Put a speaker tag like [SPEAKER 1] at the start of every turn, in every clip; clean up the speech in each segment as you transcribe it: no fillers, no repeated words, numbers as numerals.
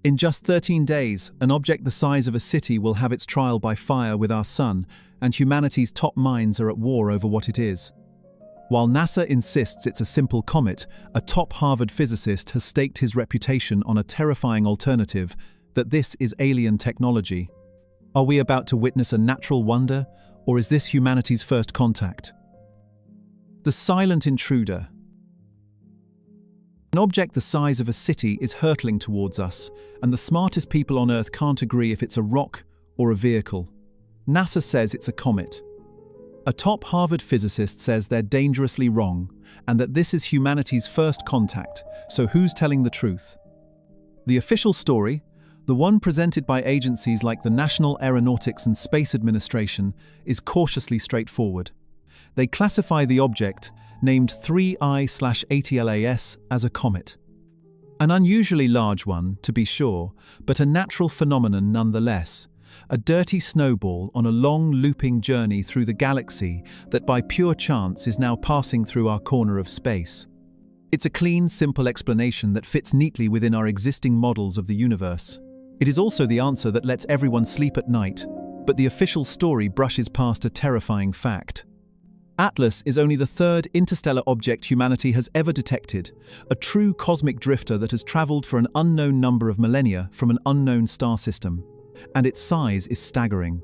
[SPEAKER 1] In just 13 days, an object the size of a city will have its trial by fire with our sun, and humanity's top minds are at war over what it is. While NASA insists it's a simple comet, a top Harvard physicist has staked his reputation on a terrifying alternative, that this is alien technology. Are we about to witness a natural wonder, or is this humanity's first contact? The silent intruder. An object the size of a city is hurtling towards us, and the smartest people on Earth can't agree if it's a rock or a vehicle. NASA says it's a comet. A top Harvard physicist says they're dangerously wrong, and that this is humanity's first contact, so who's telling the truth? The official story, the one presented by agencies like the National Aeronautics and Space Administration, is cautiously straightforward. They classify the object, named 3I/ATLAS, as a comet. An unusually large one, to be sure, but a natural phenomenon nonetheless. A dirty snowball on a long looping journey through the galaxy that by pure chance is now passing through our corner of space. It's a clean, simple explanation that fits neatly within our existing models of the universe. It is also the answer that lets everyone sleep at night, but the official story brushes past a terrifying fact. Atlas is only the third interstellar object humanity has ever detected, a true cosmic drifter that has traveled for an unknown number of millennia from an unknown star system. And its size is staggering.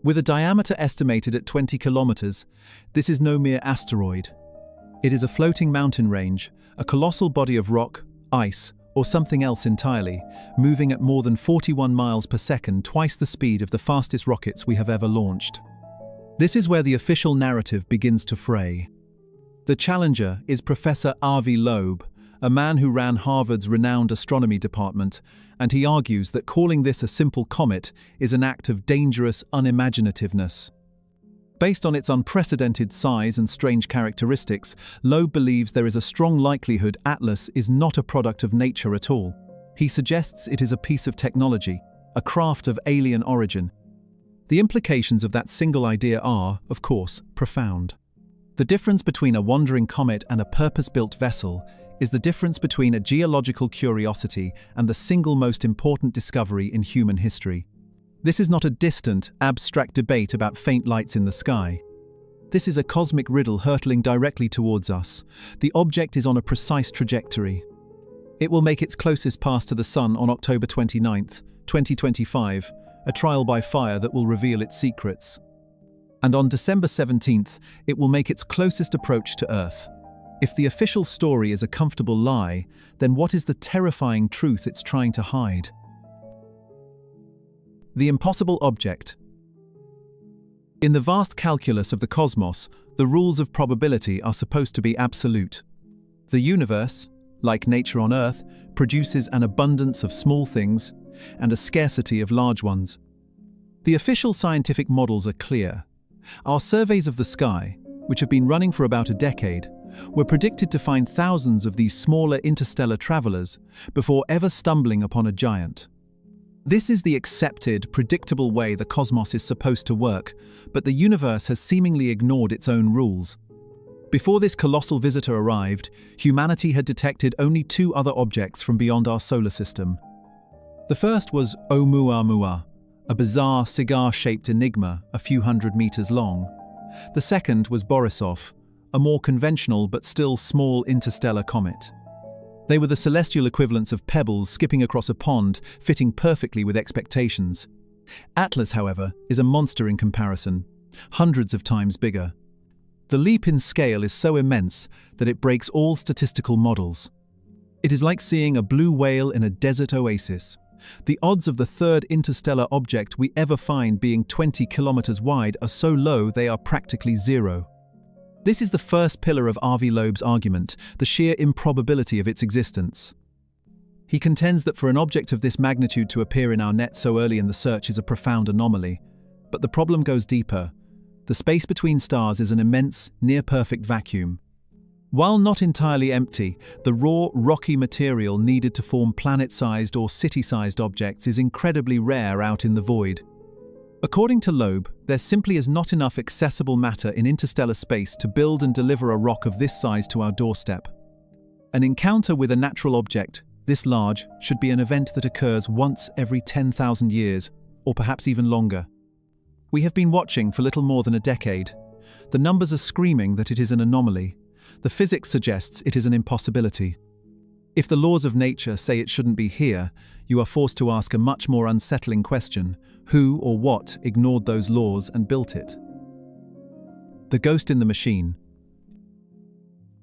[SPEAKER 1] With a diameter estimated at 20 kilometers, this is no mere asteroid. It is a floating mountain range, a colossal body of rock, ice, or something else entirely, moving at more than 41 miles per second, twice the speed of the fastest rockets we have ever launched. This is where the official narrative begins to fray. The challenger is Professor Avi Loeb, a man who ran Harvard's renowned astronomy department, and he argues that calling this a simple comet is an act of dangerous unimaginativeness. Based on its unprecedented size and strange characteristics, Loeb believes there is a strong likelihood Atlas is not a product of nature at all. He suggests it is a piece of technology, a craft of alien origin. The implications of that single idea are, of course, profound. The difference between a wandering comet and a purpose-built vessel is the difference between a geological curiosity and the single most important discovery in human history. This is not a distant, abstract debate about faint lights in the sky. This is a cosmic riddle hurtling directly towards us. The object is on a precise trajectory. It will make its closest pass to the Sun on October 29th, 2025, a trial by fire that will reveal its secrets. And on December 17th, it will make its closest approach to Earth. If the official story is a comfortable lie, then what is the terrifying truth it's trying to hide? The impossible object. In the vast calculus of the cosmos, the rules of probability are supposed to be absolute. The universe, like nature on Earth, produces an abundance of small things and a scarcity of large ones. The official scientific models are clear. Our surveys of the sky, which have been running for about a decade, were predicted to find thousands of these smaller interstellar travelers before ever stumbling upon a giant. This is the accepted, predictable way the cosmos is supposed to work, but the universe has seemingly ignored its own rules. Before this colossal visitor arrived, humanity had detected only two other objects from beyond our solar system. The first was Oumuamua, a bizarre cigar-shaped enigma a few hundred meters long. The second was Borisov, a more conventional but still small interstellar comet. They were the celestial equivalents of pebbles skipping across a pond, fitting perfectly with expectations. Atlas, however, is a monster in comparison, hundreds of times bigger. The leap in scale is so immense that it breaks all statistical models. It is like seeing a blue whale in a desert oasis. The odds of the third interstellar object we ever find being 20 kilometers wide are so low they are practically zero. This is the first pillar of Avi Loeb's argument, the sheer improbability of its existence. He contends that for an object of this magnitude to appear in our net so early in the search is a profound anomaly. But the problem goes deeper. The space between stars is an immense, near-perfect vacuum. While not entirely empty, the raw, rocky material needed to form planet-sized or city-sized objects is incredibly rare out in the void. According to Loeb, there simply is not enough accessible matter in interstellar space to build and deliver a rock of this size to our doorstep. An encounter with a natural object, This large should be an event that occurs once every 10,000 years, or perhaps even longer. We have been watching for little more than a decade. The numbers are screaming that it is an anomaly. The physics suggests it is an impossibility. If the laws of nature say it shouldn't be here, you are forced to ask a much more unsettling question: who or what ignored those laws and built it? The ghost in the machine.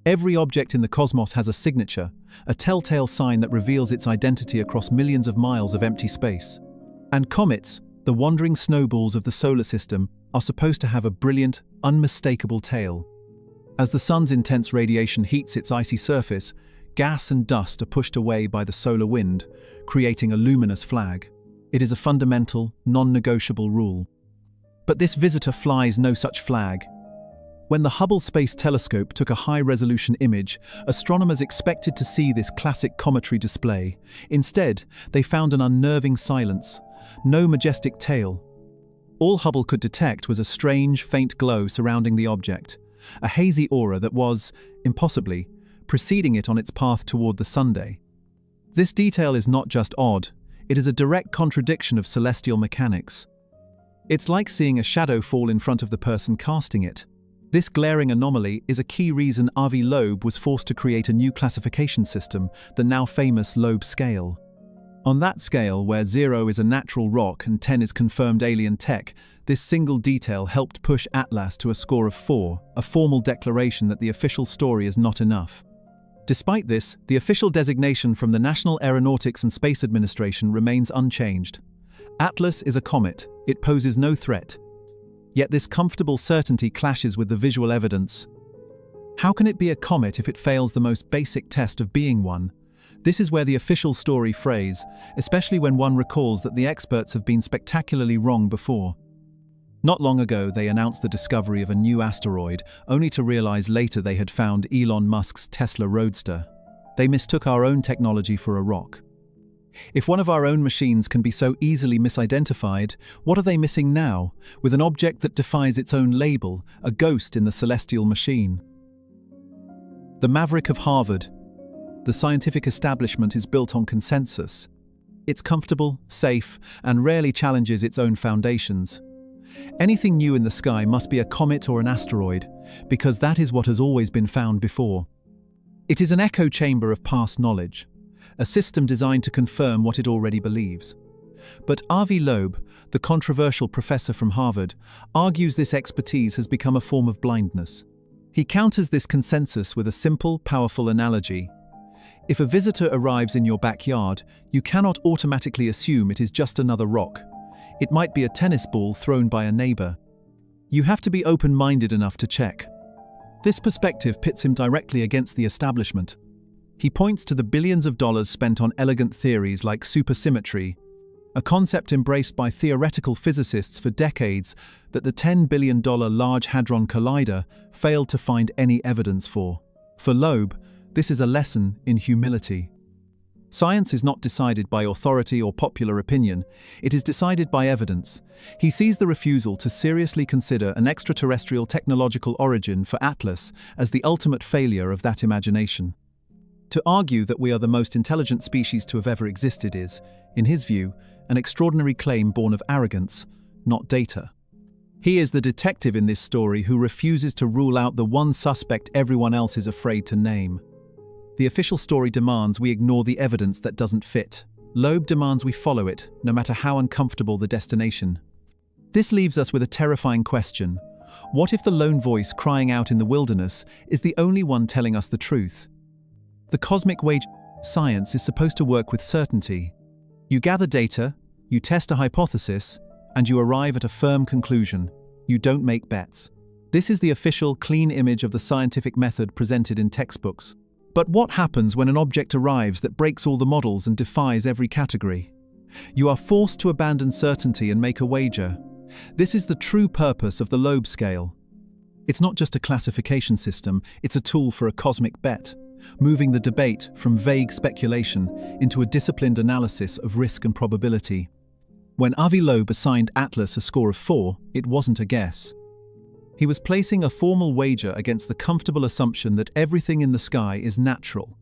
[SPEAKER 1] Every object in the cosmos has a signature, a telltale sign that reveals its identity across millions of miles of empty space. And comets, the wandering snowballs of the solar system, are supposed to have a brilliant, unmistakable tale. As the sun's intense radiation heats its icy surface, gas and dust are pushed away by the solar wind, creating a luminous flag. It is a fundamental, non-negotiable rule. But this visitor flies no such flag. When the Hubble Space Telescope took a high-resolution image, astronomers expected to see this classic cometary display. Instead, they found an unnerving silence, no majestic tail. All Hubble could detect was a strange, faint glow surrounding the object, a hazy aura that was, impossibly, preceding it on its path toward the Sunday. This detail is not just odd, it is a direct contradiction of celestial mechanics. It's like seeing a shadow fall in front of the person casting it. This glaring anomaly is a key reason Avi Loeb was forced to create a new classification system, the now famous Loeb scale. On that scale, where 0 is a natural rock and 10 is confirmed alien tech, this single detail helped push Atlas to a score of 4, a formal declaration that the official story is not enough. Despite this, the official designation from the National Aeronautics and Space Administration remains unchanged. Atlas is a comet. It poses no threat. Yet this comfortable certainty clashes with the visual evidence. How can it be a comet if it fails the most basic test of being one? This is where the official story frays, especially when one recalls that the experts have been spectacularly wrong before. Not long ago, they announced the discovery of a new asteroid, only to realize later they had found Elon Musk's Tesla Roadster. They mistook our own technology for a rock. If one of our own machines can be so easily misidentified, what are they missing now, with an object that defies its own label, a ghost in the celestial machine? The maverick of Harvard. The scientific establishment is built on consensus. It's comfortable, safe, and rarely challenges its own foundations. Anything new in the sky must be a comet or an asteroid, because that is what has always been found before. It is an echo chamber of past knowledge, a system designed to confirm what it already believes. But Avi Loeb, the controversial professor from Harvard, argues this expertise has become a form of blindness. He counters this consensus with a simple, powerful analogy. If a visitor arrives in your backyard, you cannot automatically assume it is just another rock. It might be a tennis ball thrown by a neighbor. You have to be open-minded enough to check. This perspective pits him directly against the establishment. He points to the billions of dollars spent on elegant theories like supersymmetry, a concept embraced by theoretical physicists for decades that the $10 billion Large Hadron Collider failed to find any evidence for. For Loeb, this is a lesson in humility. Science is not decided by authority or popular opinion, it is decided by evidence. He sees the refusal to seriously consider an extraterrestrial technological origin for Atlas as the ultimate failure of that imagination. To argue that we are the most intelligent species to have ever existed is, in his view, an extraordinary claim born of arrogance, not data. He is the detective in this story who refuses to rule out the one suspect everyone else is afraid to name. The official story demands we ignore the evidence that doesn't fit. Loeb demands we follow it, no matter how uncomfortable the destination. This leaves us with a terrifying question. What if the lone voice crying out in the wilderness is the only one telling us the truth? The cosmic way science is supposed to work with certainty. You gather data, you test a hypothesis, and you arrive at a firm conclusion. You don't make bets. This is the official, clean image of the scientific method presented in textbooks. But what happens when an object arrives that breaks all the models and defies every category? You are forced to abandon certainty and make a wager. This is the true purpose of the Loeb scale. It's not just a classification system, it's a tool for a cosmic bet, moving the debate from vague speculation into a disciplined analysis of risk and probability. When Avi Loeb assigned Atlas a score of 4, it wasn't a guess. He was placing a formal wager against the comfortable assumption that everything in the sky is natural.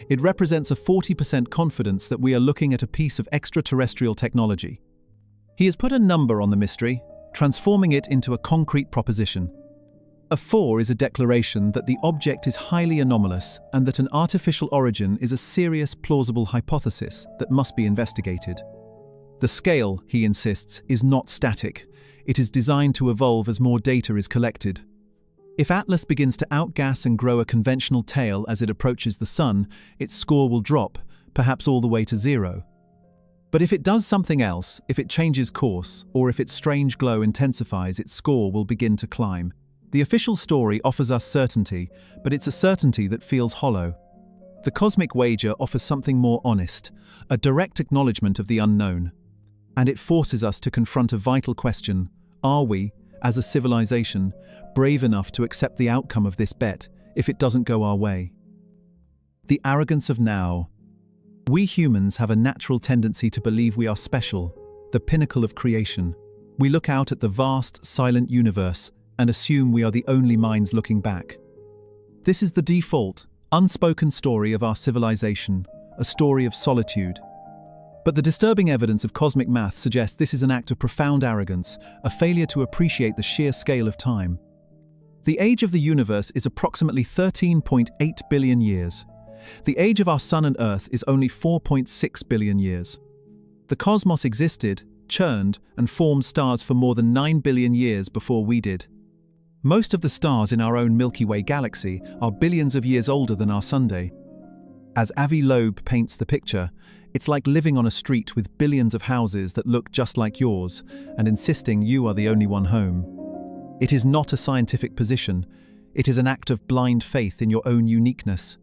[SPEAKER 1] It represents a 40% confidence that we are looking at a piece of extraterrestrial technology. He has put a number on the mystery, transforming it into a concrete proposition. A 4 is a declaration that the object is highly anomalous and that an artificial origin is a serious, plausible hypothesis that must be investigated. The scale, he insists, is not static. It is designed to evolve as more data is collected. If Atlas begins to outgas and grow a conventional tail as it approaches the Sun, its score will drop, perhaps all the way to 0. But if it does something else, if it changes course, or if its strange glow intensifies, its score will begin to climb. The official story offers us certainty, but it's a certainty that feels hollow. The cosmic wager offers something more honest, a direct acknowledgement of the unknown. And it forces us to confront a vital question: are we, as a civilization, brave enough to accept the outcome of this bet if it doesn't go our way? The arrogance of now. We humans have a natural tendency to believe we are special, the pinnacle of creation. We look out at the vast, silent universe and assume we are the only minds looking back. This is the default, unspoken story of our civilization, a story of solitude. But the disturbing evidence of cosmic math suggests this is an act of profound arrogance, a failure to appreciate the sheer scale of time. The age of the universe is approximately 13.8 billion years. The age of our Sun and Earth is only 4.6 billion years. The cosmos existed, churned, and formed stars for more than 9 billion years before we did. Most of the stars in our own Milky Way galaxy are billions of years older than our Sunday. As Avi Loeb paints the picture, it's like living on a street with billions of houses that look just like yours and insisting you are the only one home. It is not a scientific position, it is an act of blind faith in your own uniqueness.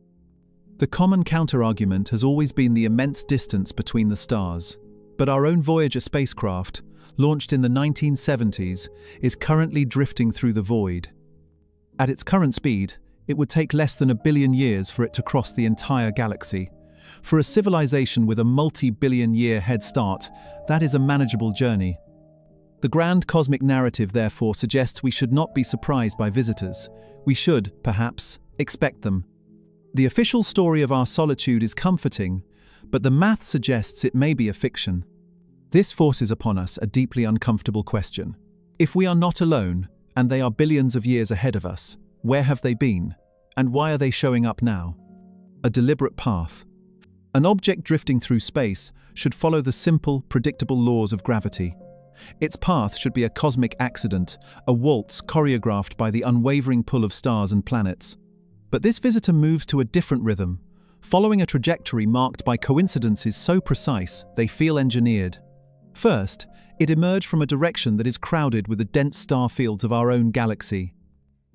[SPEAKER 1] The common counter-argument has always been the immense distance between the stars, but our own Voyager spacecraft, launched in the 1970s, is currently drifting through the void. At its current speed, it would take less than 1 billion years for it to cross the entire galaxy. For a civilization with a multi-billion-year head start, that is a manageable journey. The grand cosmic narrative, therefore, suggests we should not be surprised by visitors. We should, perhaps, expect them. The official story of our solitude is comforting, but the math suggests it may be a fiction. This forces upon us a deeply uncomfortable question. If we are not alone, and they are billions of years ahead of us, where have they been? And why are they showing up now? A deliberate path. An object drifting through space should follow the simple, predictable laws of gravity. Its path should be a cosmic accident, a waltz choreographed by the unwavering pull of stars and planets. But this visitor moves to a different rhythm, following a trajectory marked by coincidences so precise they feel engineered. First, it emerged from a direction that is crowded with the dense star fields of our own galaxy.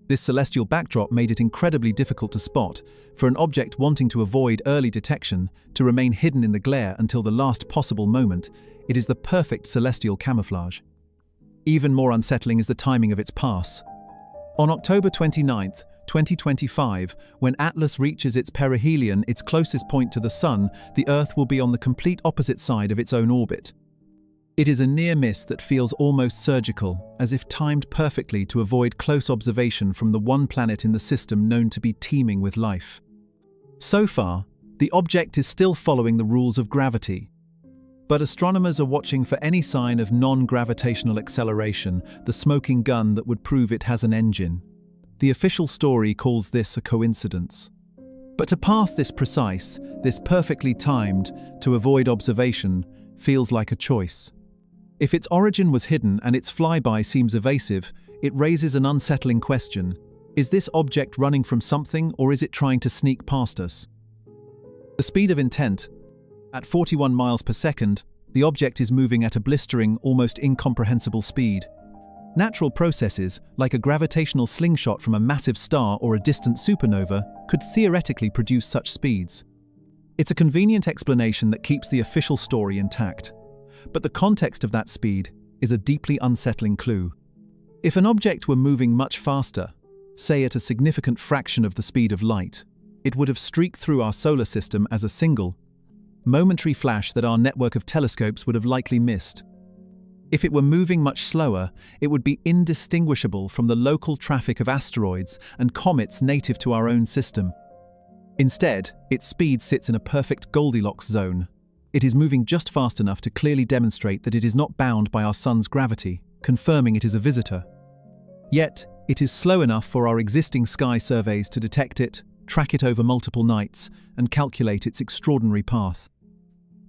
[SPEAKER 1] This celestial backdrop made it incredibly difficult to spot, for an object wanting to avoid early detection, to remain hidden in the glare until the last possible moment. It is the perfect celestial camouflage. Even more unsettling is the timing of its pass. On October 29, 2025, when Atlas reaches its perihelion, its closest point to the Sun, the Earth will be on the complete opposite side of its own orbit. It is a near miss that feels almost surgical, as if timed perfectly to avoid close observation from the one planet in the system known to be teeming with life. So far, the object is still following the rules of gravity. But astronomers are watching for any sign of non-gravitational acceleration, the smoking gun that would prove it has an engine. The official story calls this a coincidence. But a path this precise, this perfectly timed, to avoid observation, feels like a choice. If its origin was hidden and its flyby seems evasive, it raises an unsettling question. Is this object running from something, or is it trying to sneak past us? The speed of intent. At 41 miles per second, the object is moving at a blistering, almost incomprehensible speed. Natural processes, like a gravitational slingshot from a massive star or a distant supernova, could theoretically produce such speeds. It's a convenient explanation that keeps the official story intact. But the context of that speed is a deeply unsettling clue. If an object were moving much faster, say at a significant fraction of the speed of light, it would have streaked through our solar system as a single, momentary flash that our network of telescopes would have likely missed. If it were moving much slower, it would be indistinguishable from the local traffic of asteroids and comets native to our own system. Instead, its speed sits in a perfect Goldilocks zone. It is moving just fast enough to clearly demonstrate that it is not bound by our sun's gravity, confirming it is a visitor. Yet, it is slow enough for our existing sky surveys to detect it, track it over multiple nights, and calculate its extraordinary path.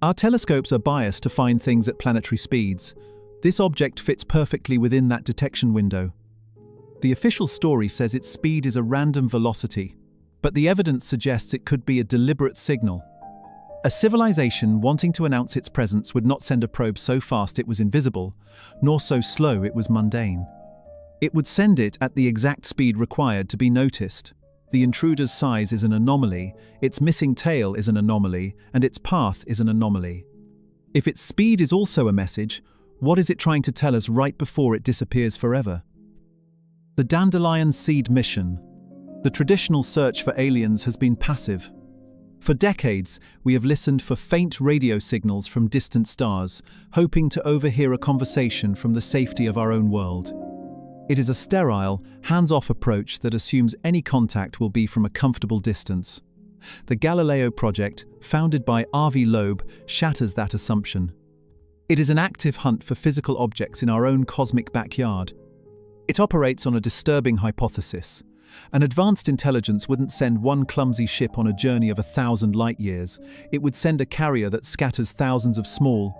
[SPEAKER 1] Our telescopes are biased to find things at planetary speeds. This object fits perfectly within that detection window. The official story says its speed is a random velocity, but the evidence suggests it could be a deliberate signal. A civilization wanting to announce its presence would not send a probe so fast it was invisible, nor so slow it was mundane. It would send it at the exact speed required to be noticed. The intruder's size is an anomaly, its missing tail is an anomaly, and its path is an anomaly. If its speed is also a message, what is it trying to tell us right before it disappears forever? The Dandelion Seed Mission. The traditional search for aliens has been passive. For decades, we have listened for faint radio signals from distant stars, hoping to overhear a conversation from the safety of our own world. It is a sterile, hands-off approach that assumes any contact will be from a comfortable distance. The Galileo project, founded by Avi Loeb, shatters that assumption. It is an active hunt for physical objects in our own cosmic backyard. It operates on a disturbing hypothesis. An advanced intelligence wouldn't send one clumsy ship on a journey of 1,000 light-years. It would send a carrier that scatters thousands of small,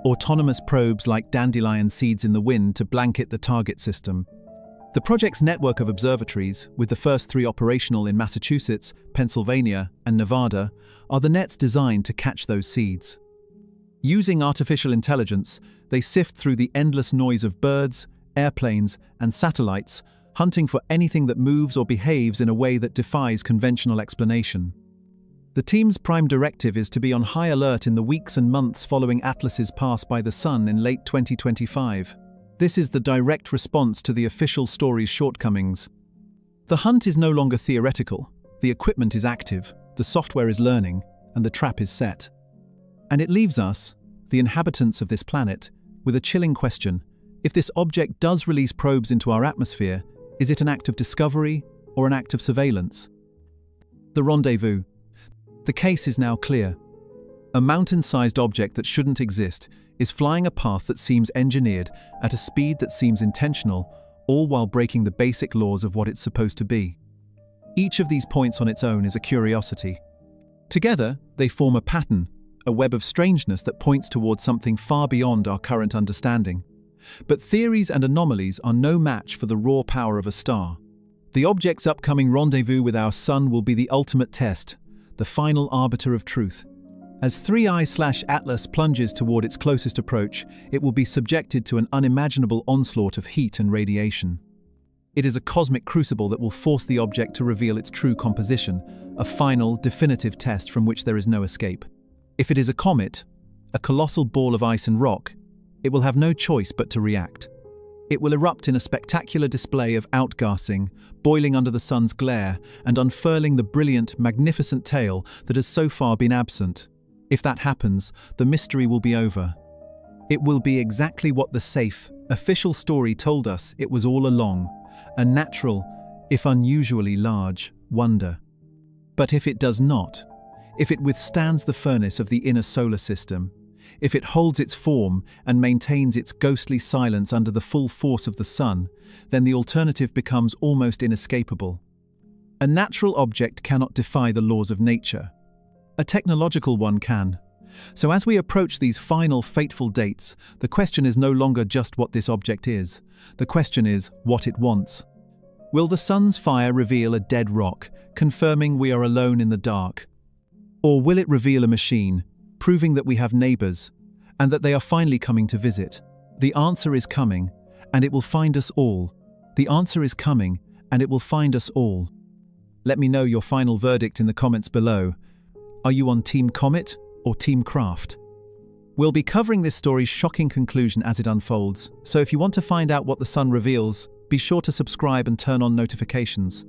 [SPEAKER 1] autonomous probes like dandelion seeds in the wind to blanket the target system. The project's network of observatories, with the first 3 operational in Massachusetts, Pennsylvania, and Nevada, are the nets designed to catch those seeds. Using artificial intelligence, they sift through the endless noise of birds, airplanes, and satellites, hunting for anything that moves or behaves in a way that defies conventional explanation. The team's prime directive is to be on high alert in the weeks and months following Atlas's pass by the Sun in late 2025. This is the direct response to the official story's shortcomings. The hunt is no longer theoretical, the equipment is active, the software is learning, and the trap is set. And it leaves us, the inhabitants of this planet, with a chilling question. If this object does release probes into our atmosphere, is it an act of discovery or an act of surveillance? The rendezvous. The case is now clear. A mountain-sized object that shouldn't exist is flying a path that seems engineered at a speed that seems intentional, all while breaking the basic laws of what it's supposed to be. Each of these points on its own is a curiosity. Together, they form a pattern, a web of strangeness that points towards something far beyond our current understanding. But theories and anomalies are no match for the raw power of a star. The object's upcoming rendezvous with our Sun will be the ultimate test, the final arbiter of truth. As 3I/Atlas plunges toward its closest approach, it will be subjected to an unimaginable onslaught of heat and radiation. It is a cosmic crucible that will force the object to reveal its true composition, a final, definitive test from which there is no escape. If it is a comet, a colossal ball of ice and rock, it will have no choice but to react. It will erupt in a spectacular display of outgassing, boiling under the sun's glare and unfurling the brilliant, magnificent tail that has so far been absent. If that happens, the mystery will be over. It will be exactly what the safe, official story told us it was all along, a natural, if unusually large, wonder. But if it does not, if it withstands the furnace of the inner solar system, if it holds its form and maintains its ghostly silence under the full force of the sun, then the alternative becomes almost inescapable. A natural object cannot defy the laws of nature. A technological one can. So as we approach these final fateful dates, the question is no longer just what this object is. The question is what it wants. Will the sun's fire reveal a dead rock, confirming we are alone in the dark? Or will it reveal a machine, proving that we have neighbors, and that they are finally coming to visit? The answer is coming, and it will find us all. The answer is coming, and it will find us all. Let me know your final verdict in the comments below. Are you on Team Comet or Team Craft? We'll be covering this story's shocking conclusion as it unfolds, so if you want to find out what the sun reveals, be sure to subscribe and turn on notifications.